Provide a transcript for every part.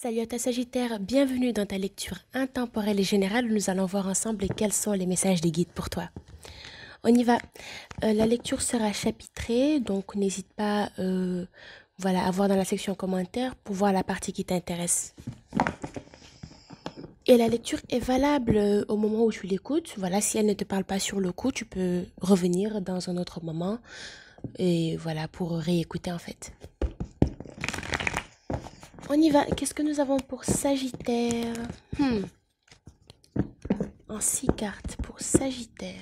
Salut à ta Sagittaire, bienvenue dans ta lecture intemporelle et générale où nous allons voir ensemble quels sont les messages des guides pour toi. On y va. La lecture sera chapitrée, donc n'hésite pas à voir dans la section commentaires pour voir la partie qui t'intéresse. Et la lecture est valable au moment où tu l'écoutes. Voilà, si elle ne te parle pas sur le coup, tu peux revenir dans un autre moment et voilà pour réécouter en fait. On y va. Qu'est-ce que nous avons pour Sagittaire? En 6 cartes pour Sagittaire.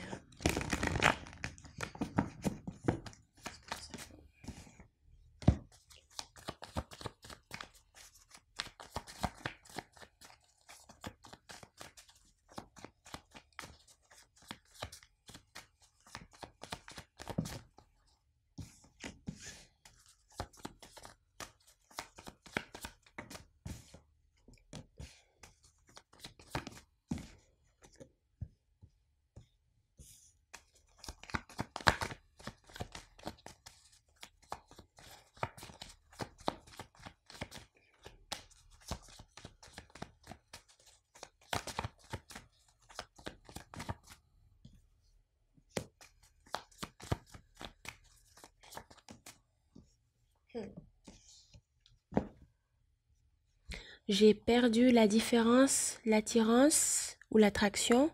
J'ai perdu la différence, l'attirance ou l'attraction,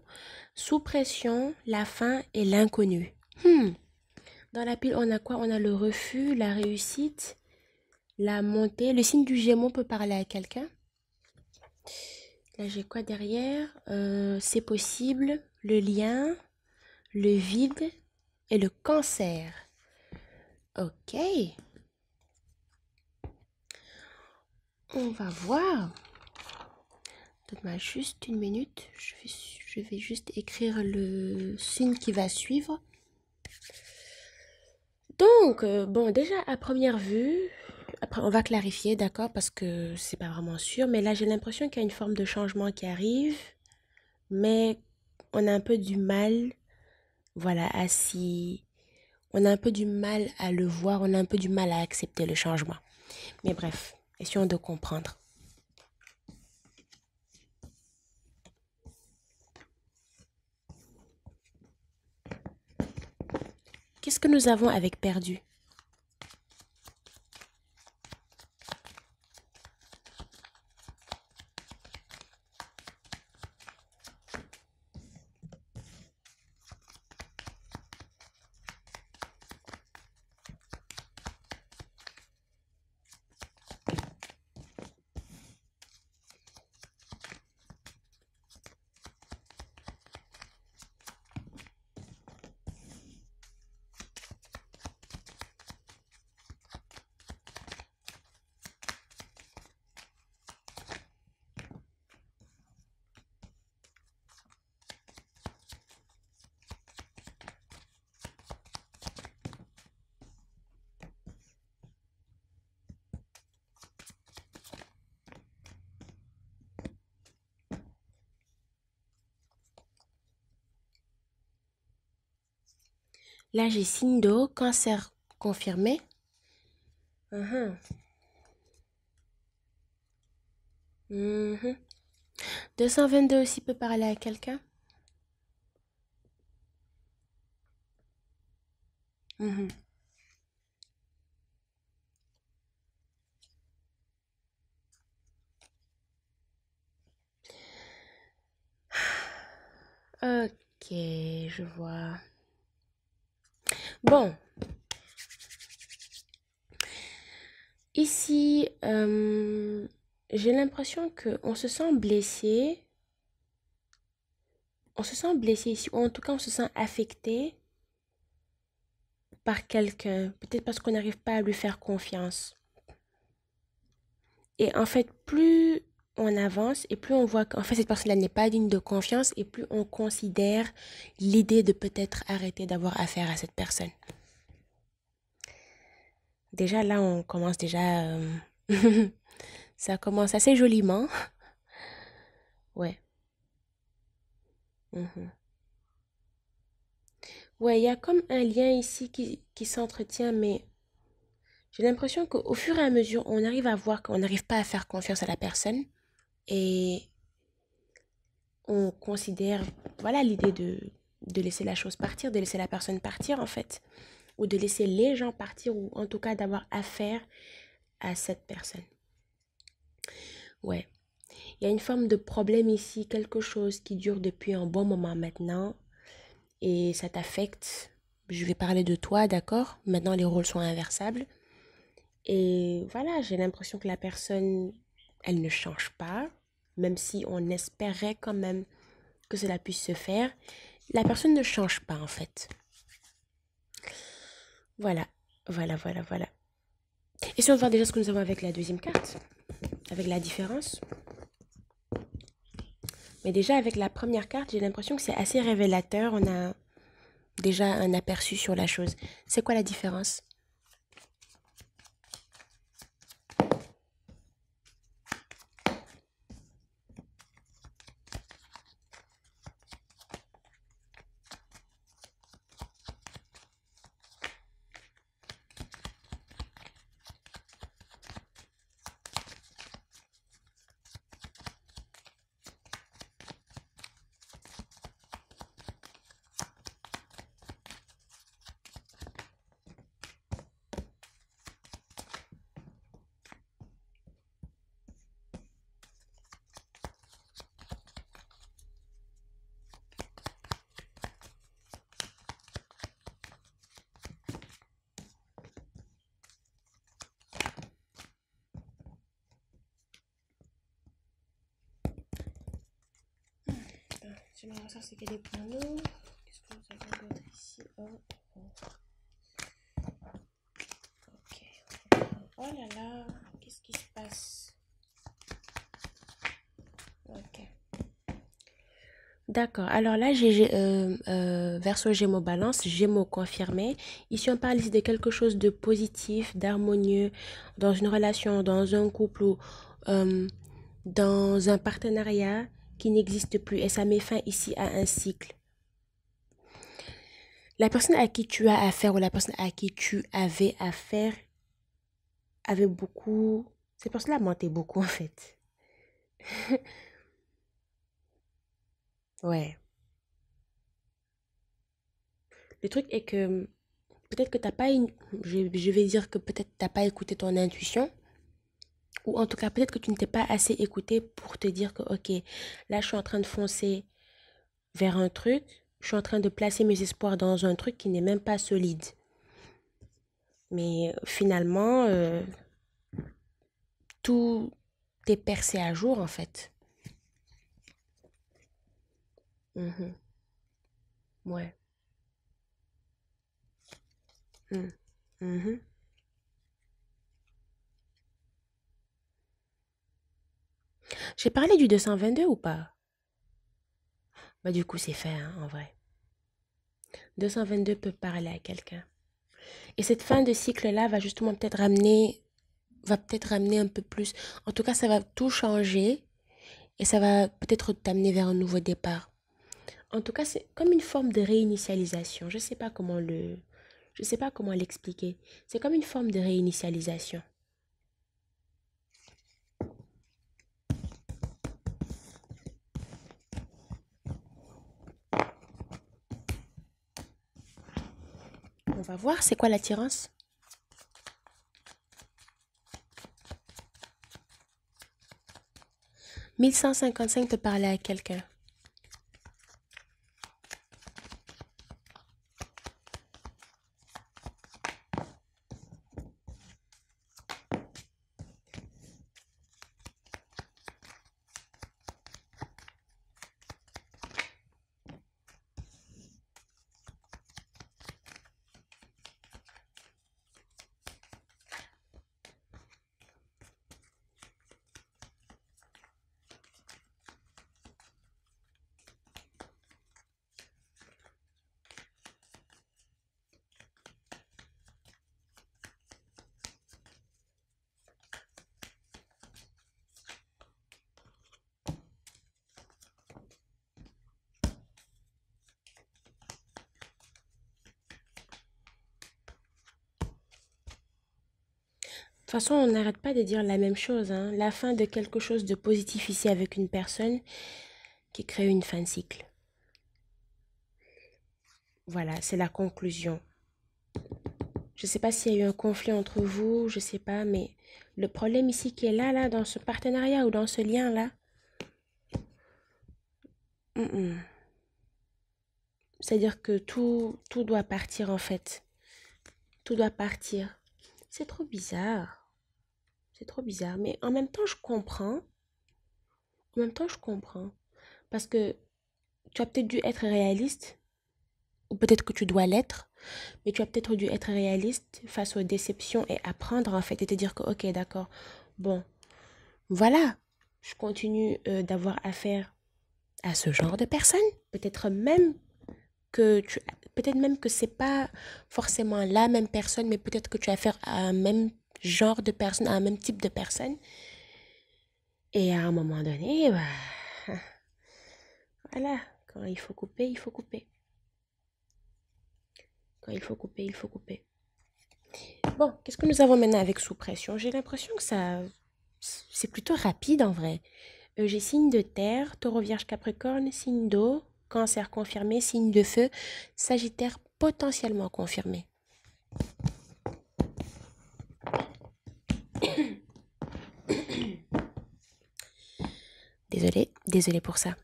sous pression, la faim et l'inconnu. Dans la pile, on a quoi? On a le refus, la réussite, la montée. Le signe du Gémeaux peut parler à quelqu'un. Là, j'ai quoi derrière? C'est possible, le lien, le vide et le cancer. Ok, on va voir. Donne-moi juste une minute. Je vais juste écrire le signe qui va suivre. Donc, bon, déjà à première vue, après on va clarifier, d'accord, parce que c'est pas vraiment sûr, mais là j'ai l'impression qu'il y a une forme de changement qui arrive, mais on a un peu du mal, voilà, on a un peu du mal à le voir, on a un peu du mal à accepter le changement. Mais bref, essayons de comprendre. Qu'est-ce que nous avons avec perdu? Là j'ai signe d'eau, cancer confirmé. Mhm, mhm. 222 aussi peut parler à quelqu'un. Mhm. Ok, je vois. Bon, ici, j'ai l'impression que on se sent blessé. On se sent blessé ici, ou en tout cas, on se sent affecté par quelqu'un. Peut-être parce qu'on n'arrive pas à lui faire confiance. Et en fait, plus on avance et plus on voit qu'en fait, cette personne-là n'est pas digne de confiance et plus on considère l'idée de peut-être arrêter d'avoir affaire à cette personne. Déjà, là, on commence déjà... ça commence assez joliment. Ouais. Mhm. Ouais, il y a comme un lien ici qui s'entretient, mais J'ai l'impression qu'au fur et à mesure, on arrive à voir qu'on n'arrive pas à faire confiance à la personne et on considère, voilà, l'idée de laisser la chose partir, de laisser la personne partir en fait, ou de laisser les gens partir, ou en tout cas d'avoir affaire à cette personne. Ouais, il y a une forme de problème ici, quelque chose qui dure depuis un bon moment maintenant et ça t'affecte. Je vais parler de toi, d'accord? Maintenant, les rôles sont inversables. Et voilà, j'ai l'impression que la personne, elle ne change pas, même si on espérait quand même que cela puisse se faire. La personne ne change pas en fait. Voilà, voilà. Et si on voit déjà ce que nous avons avec la deuxième carte, avec la différence. Mais déjà avec la première carte, j'ai l'impression que c'est assez révélateur. On a déjà un aperçu sur la chose. C'est quoi la différence? J'aimerais voir ce qu'il y a des panneaux. Qu'est-ce que nous avons d'autre ici? Ok. Oh là là, qu'est-ce qui se passe? Ok. D'accord. Alors là, Verseau Gémeaux Balance, Gémeaux confirmé. Ici, on parle ici de quelque chose de positif, d'harmonieux dans une relation, dans un couple ou euh, dans un partenariat qui n'existe plus. Et ça met fin ici à un cycle. La personne à qui tu as affaire ou la personne à qui tu avais affaire avait beaucoup... Cette personne-là mentait beaucoup en fait. Ouais. Le truc est que peut-être que t'as pas une... je vais dire que peut-être t'as pas écouté ton intuition. Ou en tout cas, peut-être que tu ne t'es pas assez écouté pour te dire que, ok, là, je suis en train de foncer vers un truc. Je suis en train de placer mes espoirs dans un truc qui n'est même pas solide. Mais finalement, tout est percé à jour, en fait. Mhm. Ouais. Mm. Mhm. J'ai parlé du 222 ou pas? Bah, du coup, c'est fait, hein, en vrai. 222 peut parler à quelqu'un. Et cette fin de cycle-là va justement va peut-être ramener un peu plus. En tout cas, ça va tout changer et ça va peut-être t'amener vers un nouveau départ. En tout cas, c'est comme une forme de réinitialisation. Je sais pas comment l'expliquer. C'est comme une forme de réinitialisation. On va voir, c'est quoi l'attirance? 1155 peut parler à quelqu'un. façon, on n'arrête pas de dire la même chose, hein. La fin de quelque chose de positif ici avec une personne qui crée une fin de cycle. Voilà, c'est la conclusion. Je ne sais pas s'il y a eu un conflit entre vous, je ne sais pas, mais le problème ici qui est là, dans ce partenariat ou dans ce lien-là, c'est-à-dire que tout doit partir en fait. Tout doit partir. C'est trop bizarre. C'est trop bizarre. Mais en même temps, je comprends. En même temps, je comprends. Parce que tu as peut-être dû être réaliste, ou peut-être que tu dois l'être, mais tu as peut-être dû être réaliste face aux déceptions et apprendre en fait et te dire que, ok, d'accord, bon, voilà, je continue d'avoir affaire à ce genre de personnes. Peut-être même que tu, peut-être même que c'est pas forcément la même personne, mais peut-être que tu as affaire à un même genre de personne, à un même type de personne. Et à un moment donné, bah, voilà, quand il faut couper, il faut couper. Quand il faut couper, il faut couper. Bon, qu'est-ce que nous avons maintenant avec sous pression? J'ai l'impression que ça, c'est plutôt rapide en vrai. J'ai signe de terre, taureau, vierge, capricorne, signe d'eau, cancer confirmé, signe de feu, sagittaire potentiellement confirmé. Désolée pour ça.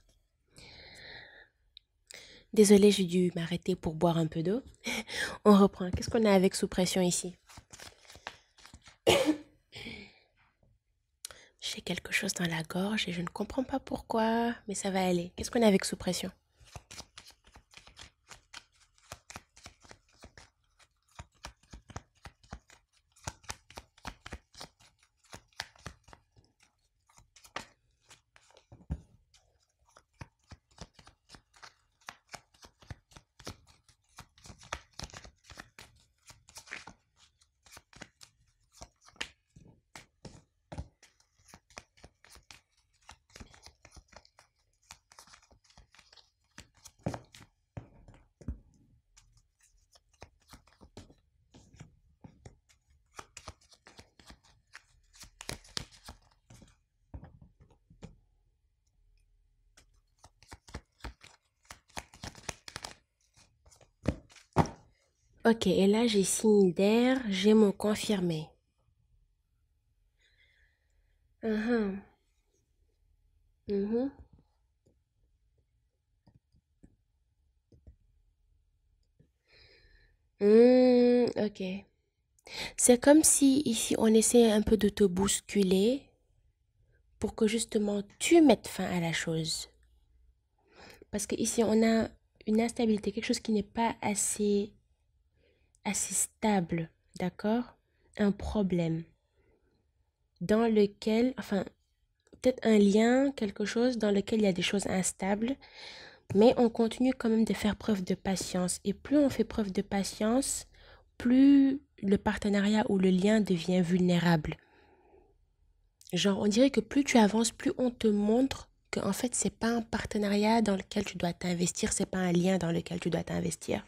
Désolée, j'ai dû m'arrêter pour boire un peu d'eau. On reprend. Qu'est-ce qu'on a avec sous pression ici? J'ai quelque chose dans la gorge et je ne comprends pas pourquoi, mais ça va aller. Qu'est-ce qu'on a avec sous pression? Ok, et là j'ai signe d'air, j'ai mon confirmé. Mhm, mhm. Ok. C'est comme si ici on essaie un peu de te bousculer pour que justement tu mettes fin à la chose. Parce que ici on a une instabilité, quelque chose qui n'est pas assez stable, d'accord? Un problème dans lequel, enfin, peut-être un lien, quelque chose dans lequel il y a des choses instables, mais on continue quand même de faire preuve de patience. Et plus on fait preuve de patience, plus le partenariat ou le lien devient vulnérable. Genre, on dirait que plus tu avances, plus on te montre que en fait, c'est pas un partenariat dans lequel tu dois t'investir, c'est pas un lien dans lequel tu dois t'investir.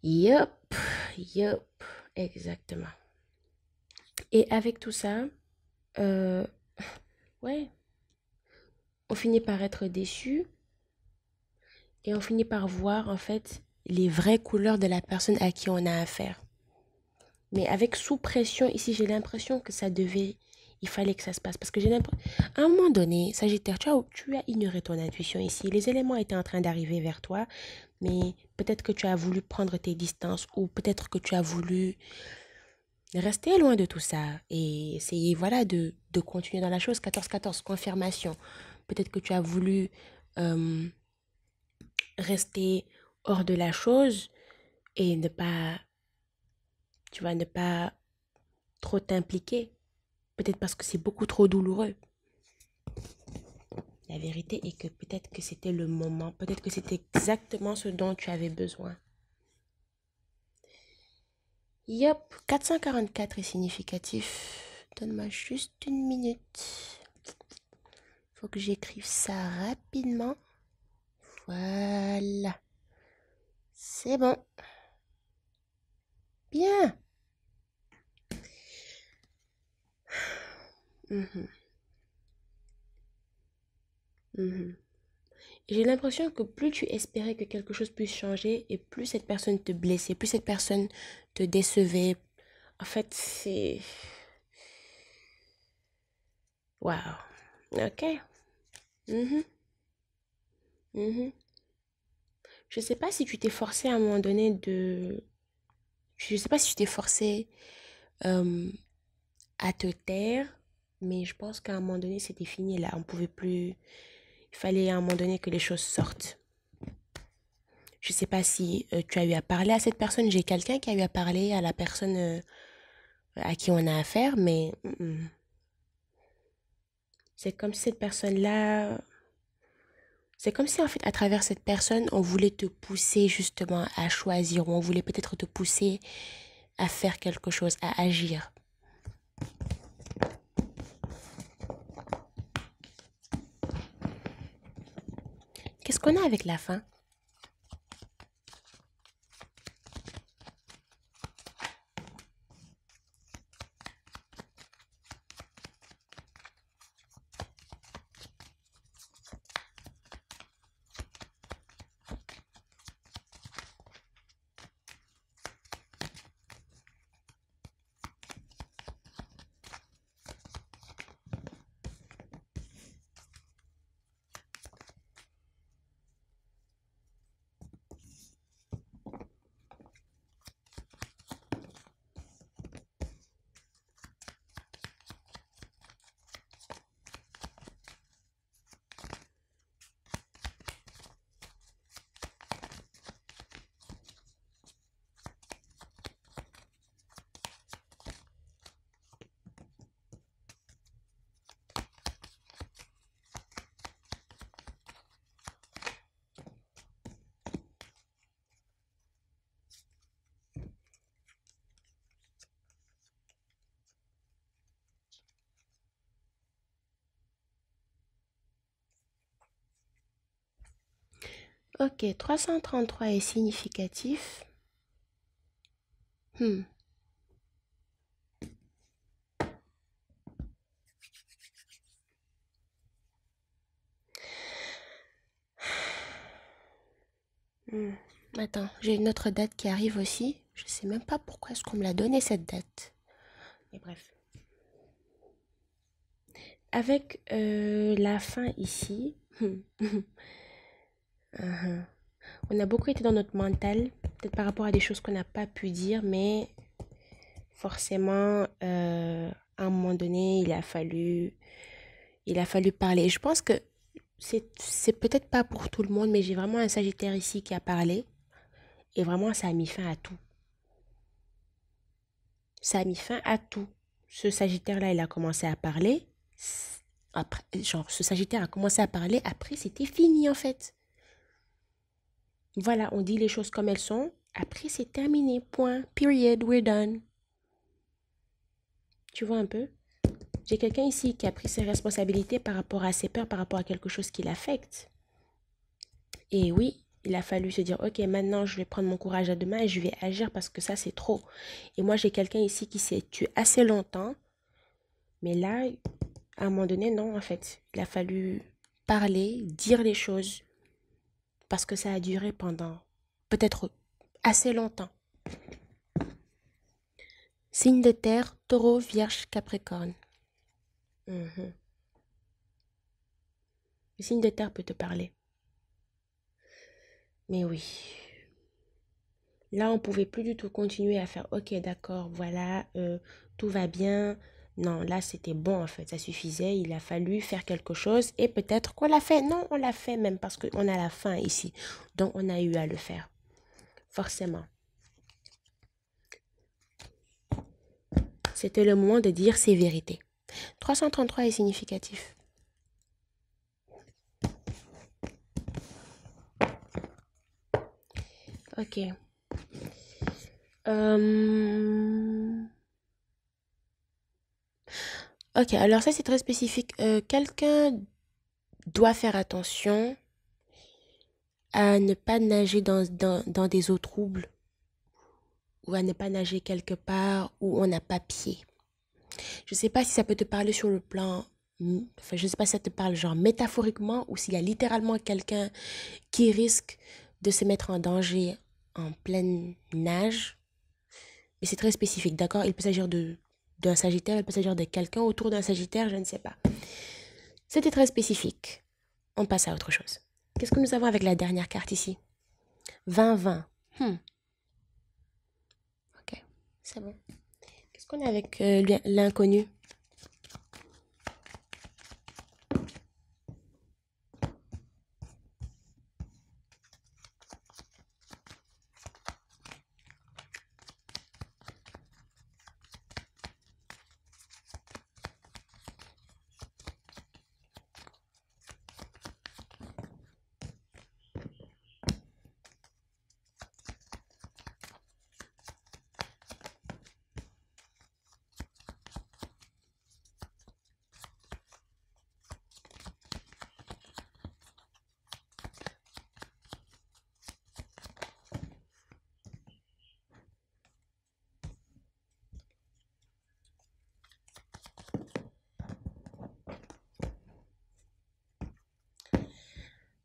Yup, yup, exactement. Et avec tout ça, euh, ouais, on finit par être déçu et on finit par voir en fait les vraies couleurs de la personne à qui on a affaire. Mais avec sous pression, ici, j'ai l'impression que il fallait que ça se passe. Parce que j'ai l'impression, à un moment donné, Sagittaire, tu as ignoré ton intuition ici. Les éléments étaient en train d'arriver vers toi, mais peut-être que tu as voulu prendre tes distances ou peut-être que tu as voulu rester loin de tout ça et essayer, voilà, de continuer dans la chose. 14-14, confirmation. Peut-être que tu as voulu euh, rester hors de la chose et ne pas, tu vas ne pas trop t'impliquer. Peut-être parce que c'est beaucoup trop douloureux. La vérité est que peut-être que c'était le moment, peut-être que c'était exactement ce dont tu avais besoin. Yep, 444 est significatif. Donne-moi juste une minute. Faut que j'écrive ça rapidement. Voilà. C'est bon. Bien. Mhm, mhm. J'ai l'impression que plus tu espérais que quelque chose puisse changer et plus cette personne te blessait, plus cette personne te décevait. En fait, c'est... Waouh. Ok. Mhm, mhm. Je sais pas si tu t'es forcé à un moment donné de... Je sais pas si tu t'es forcé euh, à te taire, mais je pense qu'à un moment donné, c'était fini là. On pouvait plus... Il fallait à un moment donné que les choses sortent. Je sais pas si tu as eu à parler à cette personne. J'ai quelqu'un qui a eu à parler à la personne à qui on a affaire, mais c'est comme si cette personne-là... C'est comme si en fait à travers cette personne, on voulait te pousser justement à choisir, ou on voulait peut-être te pousser à faire quelque chose, à agir. Qu'est-ce qu'on a avec la faim? Ok, 333 est significatif. Hmm, hmm. Attends, j'ai une autre date qui arrive aussi. Je sais même pas pourquoi est-ce qu'on me l'a donné cette date. Mais bref. Avec la fin ici, uhum, on a beaucoup été dans notre mental, peut-être par rapport à des choses qu'on n'a pas pu dire, mais forcément, à un moment donné, il a fallu parler. Je pense que c'est peut-être pas pour tout le monde, mais j'ai vraiment un Sagittaire ici qui a parlé, et vraiment, ça a mis fin à tout. Ça a mis fin à tout. Ce Sagittaire-là, il a commencé à parler. Après, genre, ce Sagittaire a commencé à parler. Après, c'était fini, en fait. Voilà, on dit les choses comme elles sont. Après, c'est terminé. Point. Period. We're done. Tu vois un peu? J'ai quelqu'un ici qui a pris ses responsabilités par rapport à ses peurs, par rapport à quelque chose qui l'affecte. Et oui, il a fallu se dire, ok, maintenant je vais prendre mon courage à deux mains et je vais agir parce que ça c'est trop. Et moi j'ai quelqu'un ici qui s'est tué assez longtemps, mais là, à un moment donné, non, en fait, il a fallu parler, dire les choses parce que ça a duré pendant peut-être assez longtemps. Signe de terre, taureau, vierge, capricorne. Mhm. Le signe de terre peut te parler. Mais oui. Là, on pouvait plus du tout continuer à faire, ok, d'accord, voilà, tout va bien. Non, là, c'était bon, en fait, ça suffisait. Il a fallu faire quelque chose et peut-être qu'on l'a fait. Non, on l'a fait même parce qu'on a la fin ici. Donc, on a eu à le faire, forcément. C'était le moment de dire ses vérités. 333 est significatif. Ok. Euh, Ok, alors ça, c'est très spécifique. Quelqu'un doit faire attention à ne pas nager dans des eaux troubles ou à ne pas nager quelque part où on n'a pas pied. Je sais pas si ça peut te parler sur le plan, enfin, je sais pas si ça te parle genre métaphoriquement ou s'il y a littéralement quelqu'un qui risque de se mettre en danger en pleine nage. Mais c'est très spécifique, d'accord? Il peut s'agir d'un sagittaire, il peut s'agir de quelqu'un autour d'un sagittaire, je ne sais pas. C'était très spécifique. On passe à autre chose. Qu'est-ce que nous avons avec la dernière carte ici? 20-20. Ok, c'est bon. Qu'est-ce qu'on a avec l'inconnu?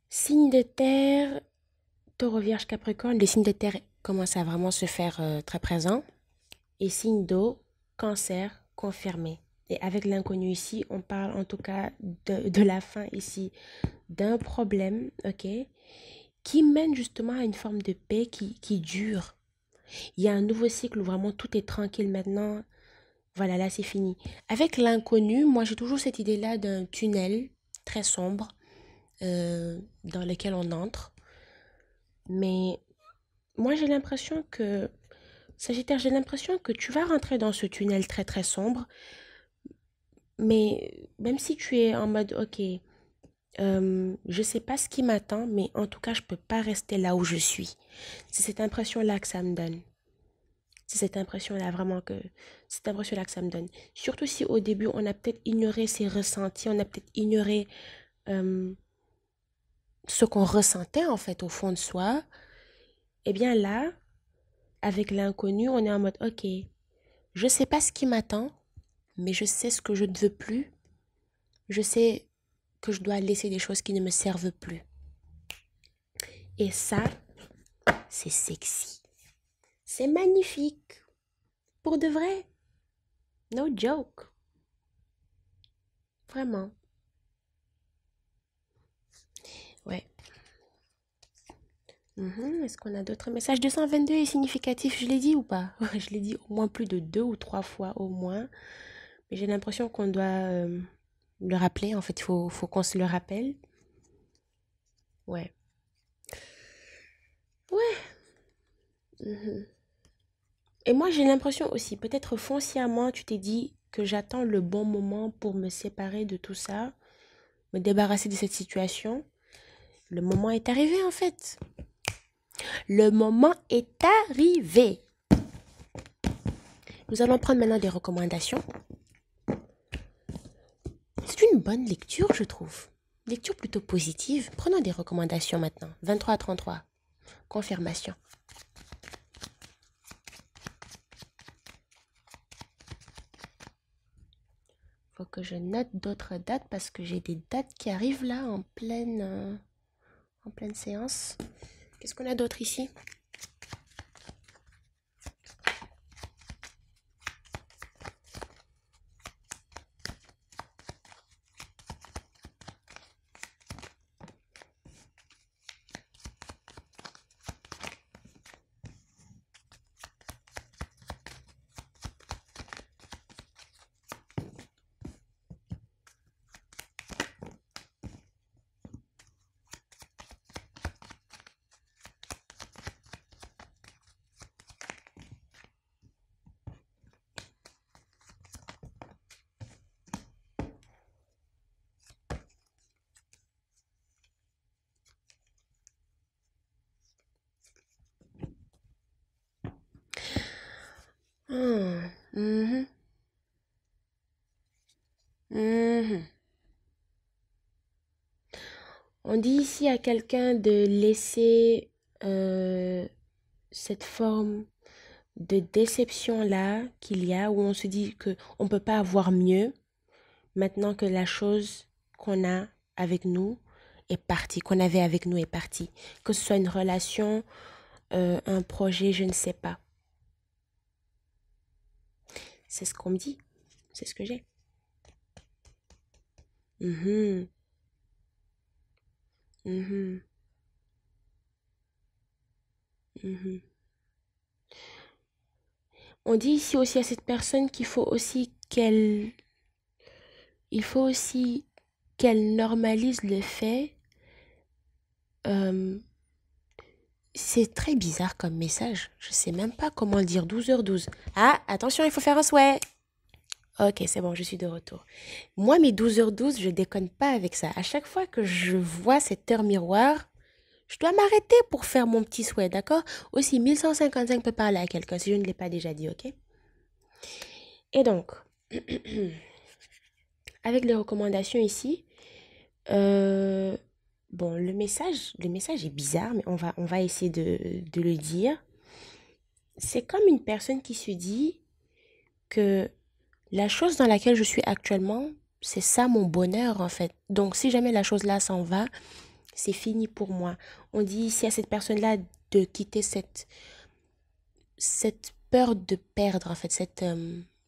Signe de terre, taureau, vierge, capricorne. Les signes de terre commencent à vraiment se faire très présents. Et signe d'eau, cancer, confirmé. Et avec l'inconnu ici, on parle en tout cas de la fin ici d'un problème, ok, qui mène justement à une forme de paix qui dure. Il y a un nouveau cycle où vraiment tout est tranquille maintenant. Voilà, là c'est fini. Avec l'inconnu, moi j'ai toujours cette idée-là d'un tunnel très sombre dans lequel on entre. Mais moi j'ai l'impression que, Sagittaire, j'ai l'impression que tu vas rentrer dans ce tunnel très très sombre. Mais même si tu es en mode, ok, je sais pas ce qui m'attend, mais en tout cas, je peux pas rester là où je suis. C'est cette impression-là que ça me donne. C'est cette impression-là, vraiment que, cette impression-là que ça me donne. Surtout si au début, on a peut-être ignoré ses ressentis, on a peut-être ignoré euh, ce qu'on ressentait en fait au fond de soi. Eh bien là, avec l'inconnu, on est en mode, ok, je sais pas ce qui m'attend, mais je sais ce que je ne veux plus. Je sais que je dois laisser des choses qui ne me servent plus. Et ça, c'est sexy. C'est magnifique. Pour de vrai. No joke. Vraiment. Ouais. Est-ce qu'on a d'autres messages? 222 est significatif, je l'ai dit ou pas? Je l'ai dit au moins plus de 2 ou 3 fois au moins. Mais j'ai l'impression qu'on doit le rappeler. En fait, faut qu'on se le rappelle. Ouais. Ouais. Mhm. Et moi, j'ai l'impression aussi, peut-être foncièrement, tu t'es dit que j'attends le bon moment pour me séparer de tout ça, me débarrasser de cette situation. Le moment est arrivé en fait. Le moment est arrivé. Nous allons prendre maintenant des recommandations. C'est une bonne lecture, je trouve. Lecture plutôt positive. Prenons des recommandations maintenant. 23 à 33. Confirmation. Faut que je note d'autres dates parce que j'ai des dates qui arrivent là en pleine séance. Qu'est-ce qu'on a d'autre ici? Hmm, mhm, mhm. On dit ici à quelqu'un de laisser cette forme de déception là qu'il y a, où on se dit que on ne peut pas avoir mieux maintenant que la chose qu'on a avec nous est partie, qu'on avait avec nous est partie. Que ce soit une relation, un projet, je ne sais pas. C'est ce qu'on me dit. C'est ce que j'ai. Mhm, mhm, mhm. On dit ici aussi à cette personne qu'il faut aussi il faut aussi qu'elle normalise le fait. euh, c'est très bizarre comme message. Je sais même pas comment le dire. 12h12. Ah, attention, il faut faire un souhait. Ok, c'est bon, je suis de retour. Moi, mes 12h12, je déconne pas avec ça. À chaque fois que je vois cette heure miroir, je dois m'arrêter pour faire mon petit souhait, d'accord? Aussi, 1155 peut parler à quelqu'un si je ne l'ai pas déjà dit, ok? Et donc, avec les recommandations ici, euh, bon, le message est bizarre, mais on va essayer de le dire. C'est comme une personne qui se dit que la chose dans laquelle je suis actuellement, c'est ça mon bonheur en fait. Donc si jamais la chose là s'en va, c'est fini pour moi. On dit ici à cette personne-là de quitter cette peur de perdre en fait,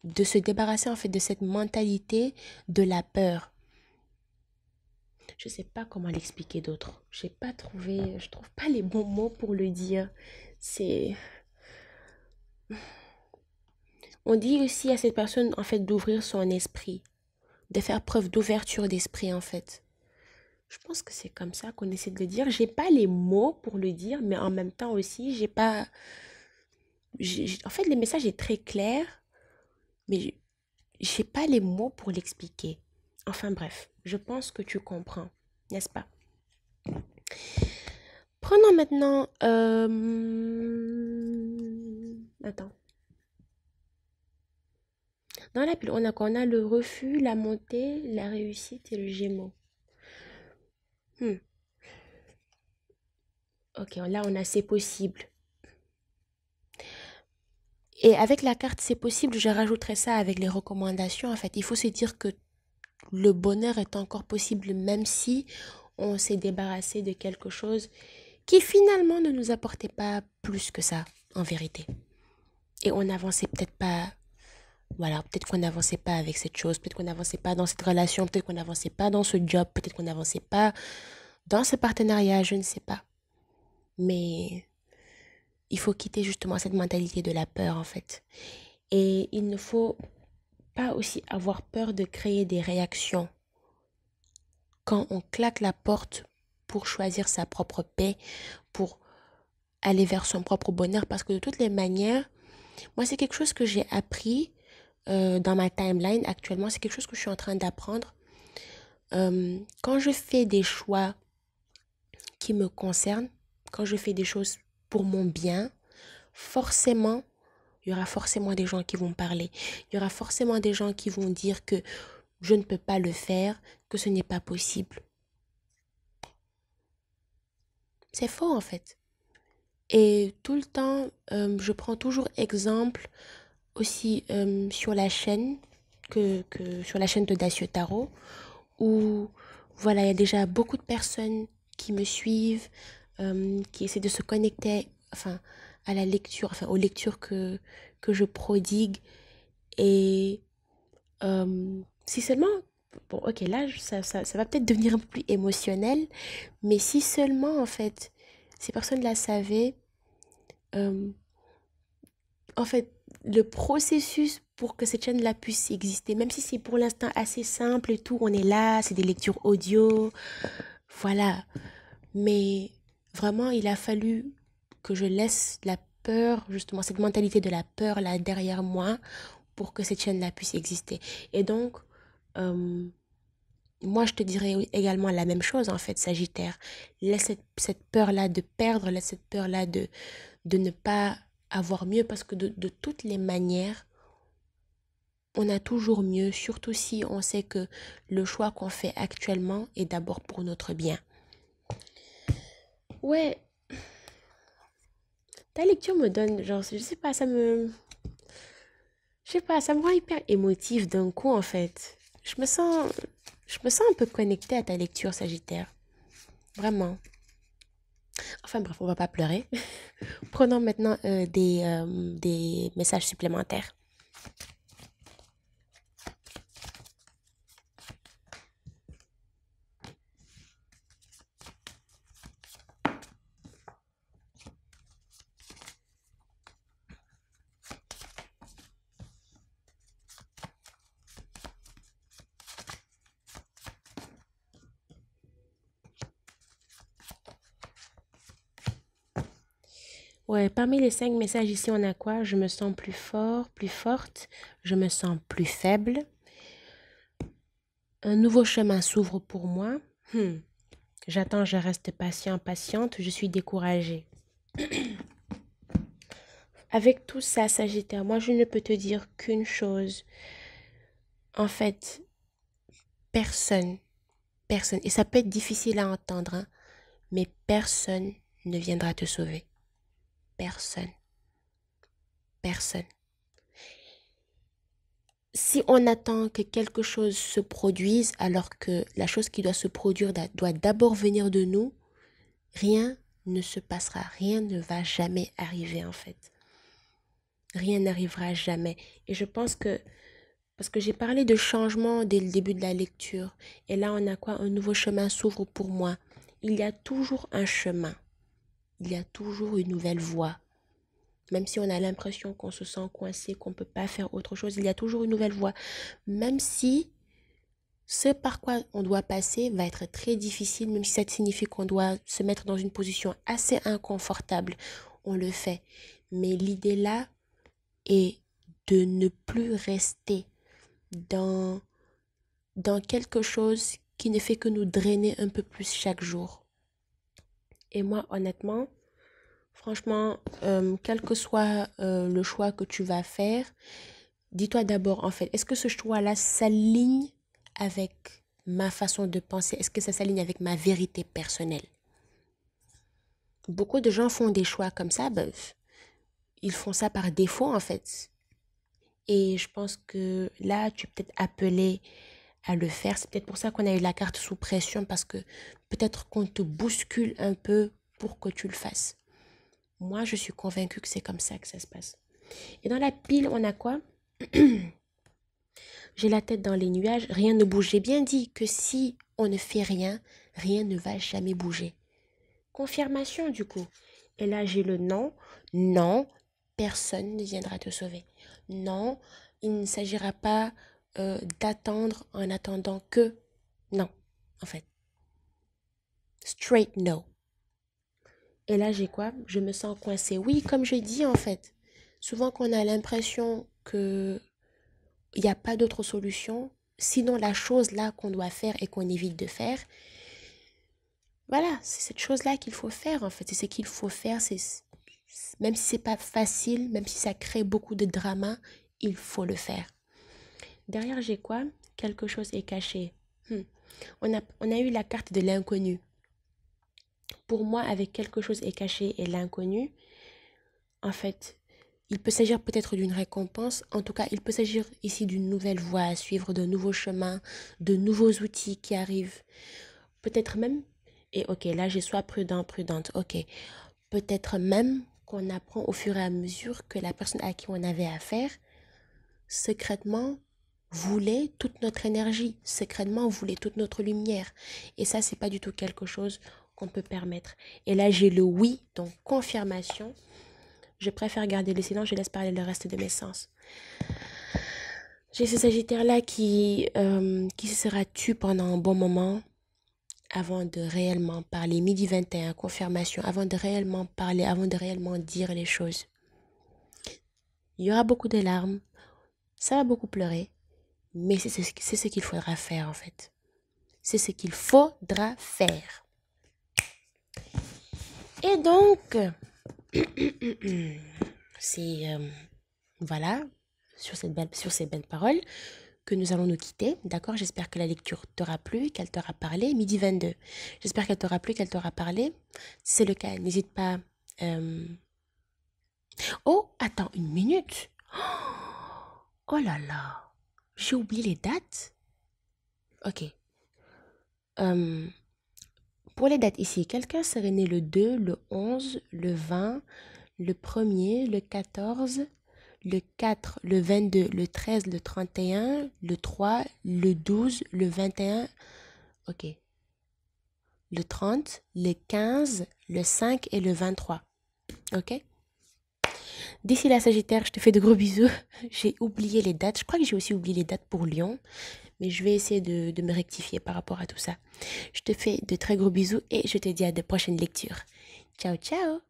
de se débarrasser en fait de cette mentalité de la peur. Je sais pas comment l'expliquer d'autre. Je trouve pas les bons mots pour le dire. C'est, on dit aussi à cette personne en fait d'ouvrir son esprit, de faire preuve d'ouverture d'esprit en fait. Je pense que c'est comme ça qu'on essaie de le dire. J'ai pas les mots pour le dire, mais en même temps aussi, j'ai pas. En fait, le message est très clair, mais j'ai pas les mots pour l'expliquer. Enfin bref, je pense que tu comprends, n'est-ce pas? Prenons maintenant. Attends. Dans la pile, on a quoi? On a le refus, la montée, la réussite et le gémeaux. Hmm. Ok, là on a c'est possible. Et avec la carte c'est possible, je rajouterai ça avec les recommandations. En fait, il faut se dire que le bonheur est encore possible même si on s'est débarrassé de quelque chose qui finalement ne nous apportait pas plus que ça, en vérité. Et on n'avançait peut-être pas, voilà, peut-être qu'on n'avançait pas avec cette chose, peut-être qu'on n'avançait pas dans cette relation, peut-être qu'on n'avançait pas dans ce job, peut-être qu'on n'avançait pas dans ce partenariat, je ne sais pas. Mais il faut quitter justement cette mentalité de la peur, en fait. Et il ne faut pas aussi avoir peur de créer des réactions quand on claque la porte pour choisir sa propre paix, pour aller vers son propre bonheur, parce que de toutes les manières, moi, c'est quelque chose que j'ai appris dans ma timeline actuellement, c'est quelque chose que je suis en train d'apprendre. Quand je fais des choix qui me concernent, quand je fais des choses pour mon bien, forcément, il y aura forcément des gens qui vont parler. Il y aura forcément des gens qui vont dire que je ne peux pas le faire, que ce n'est pas possible. C'est faux en fait. Et tout le temps, je prends toujours exemple aussi sur la chaîne, sur la chaîne de Dacieux Tarot, où voilà, il y a déjà beaucoup de personnes qui me suivent, qui essaient de se connecter enfin, à la lecture, enfin aux lectures que je prodigue. Et si seulement, bon ok, là ça va peut-être devenir un peu plus émotionnel, mais si seulement en fait ces personnes-là savaient euh, en fait, le processus pour que cette chaîne-là puisse exister, même si c'est pour l'instant assez simple et tout, on est là, c'est des lectures audio, voilà. Mais vraiment, il a fallu que je laisse la peur, justement, cette mentalité de la peur là derrière moi pour que cette chaîne-là puisse exister. Et donc, euh, moi, je te dirais également la même chose, en fait, Sagittaire. Laisse cette peur-là de perdre, laisse cette peur-là de ne pas avoir mieux parce que de toutes les manières, on a toujours mieux, surtout si on sait que le choix qu'on fait actuellement est d'abord pour notre bien. Ouais, Ta lecture me donne, genre, je sais pas, je sais pas, ça me rend hyper émotive d'un coup, en fait. Je me sens un peu connectée à ta lecture, Sagittaire. Vraiment. Enfin bref, on va pas pleurer. Prenons maintenant des messages supplémentaires. Ouais, parmi les 5 messages ici, on a quoi? Je me sens plus fort, plus forte. Je me sens plus faible. Un nouveau chemin s'ouvre pour moi. Hmm. J'attends, je reste patient, patiente. Je suis découragée. Avec tout ça, Sagittaire, moi, je ne peux te dire qu'une chose. En fait, personne, personne, et ça peut être difficile à entendre, hein, mais personne ne viendra te sauver. Personne, personne. Si on attend que quelque chose se produise alors que la chose qui doit se produire doit d'abord venir de nous, rien ne se passera, rien ne va jamais arriver en fait. Rien n'arrivera jamais. Et je pense que, parce que j'ai parlé de changement dès le début de la lecture, et là on a quoi? Un nouveau chemin s'ouvre pour moi. Il y a toujours un chemin, il y a toujours une nouvelle voie. Même si on a l'impression qu'on se sent coincé, qu'on ne peut pas faire autre chose, il y a toujours une nouvelle voie. Même si ce par quoi on doit passer va être très difficile, même si ça signifie qu'on doit se mettre dans une position assez inconfortable, on le fait. Mais l'idée là est de ne plus rester dans, dans quelque chose qui ne fait que nous drainer un peu plus chaque jour. Et moi, honnêtement, franchement, quel que soit le choix que tu vas faire, dis-toi d'abord, en fait, est-ce que ce choix-là s'aligne avec ma façon de penser? Est-ce que ça s'aligne avec ma vérité personnelle? Beaucoup de gens font des choix comme ça, ben, ils font ça par défaut, en fait. Et je pense que là, tu es peut-être appelé à le faire. C'est peut-être pour ça qu'on a eu la carte sous pression, parce que peut-être qu'on te bouscule un peu pour que tu le fasses. Moi, je suis convaincue que c'est comme ça que ça se passe. Et dans la pile, on a quoi? J'ai la tête dans les nuages, rien ne bouge. J'ai bien dit que si on ne fait rien, rien ne va jamais bouger. Confirmation du coup. Et là, j'ai le non. Non, personne ne viendra te sauver. Non, il ne s'agira pas d'attendre en attendant que... Non, en fait. Straight no. Et là, j'ai quoi? Je me sens coincée. Oui, comme je dis en fait. Souvent qu'on a l'impression que il n'y a pas d'autre solution, sinon la chose là qu'on doit faire et qu'on évite de faire. Voilà, c'est cette chose-là qu'il faut faire en fait. C'est ce qu'il faut faire. Même si c'est pas facile, même si ça crée beaucoup de drama, il faut le faire. Derrière, j'ai quoi? Quelque chose est caché. On a eu la carte de l'inconnu. Pour moi, avec quelque chose est caché et l'inconnu, en fait, il peut s'agir peut-être d'une récompense. En tout cas, il peut s'agir ici d'une nouvelle voie à suivre, de nouveaux chemins, de nouveaux outils qui arrivent. Peut-être même, et ok, là j'ai soit prudent, prudente, ok. Peut-être même qu'on apprend au fur et à mesure que la personne à qui on avait affaire, secrètement, voulait toute notre énergie, secrètement voulait toute notre lumière. Et ça, c'est pas du tout quelque chose qu'on peut permettre. Et là, j'ai le oui, donc confirmation. Je préfère garder le silence, je laisse parler le reste de mes sens. J'ai ce Sagittaire-là qui se sera tu pendant un bon moment avant de réellement parler. Midi 21, confirmation, avant de réellement parler, avant de réellement dire les choses. Il y aura beaucoup de larmes, ça va beaucoup pleurer, mais c'est ce qu'il faudra faire en fait. C'est ce qu'il faudra faire. Et donc, c'est... voilà, sur ces belles paroles que nous allons nous quitter. D'accord? J'espère que la lecture t'aura plu, qu'elle t'aura parlé. Midi 22. J'espère qu'elle t'aura plu, qu'elle t'aura parlé. Si c'est le cas, n'hésite pas Oh, attends une minute. Oh là là. J'ai oublié les dates. Ok. Euh, pour les dates ici, quelqu'un serait né le 2, le 11, le 20, le 1er, le 14, le 4, le 22, le 13, le 31, le 3, le 12, le 21. Ok. Le 30, le 15, le 5 et le 23. Ok? D'ici la Sagittaire, je te fais de gros bisous. J'ai oublié les dates. Je crois que j'ai aussi oublié les dates pour Lyon. Mais je vais essayer de me rectifier par rapport à tout ça. Je te fais de très gros bisous et je te dis à de prochaines lectures. Ciao, ciao!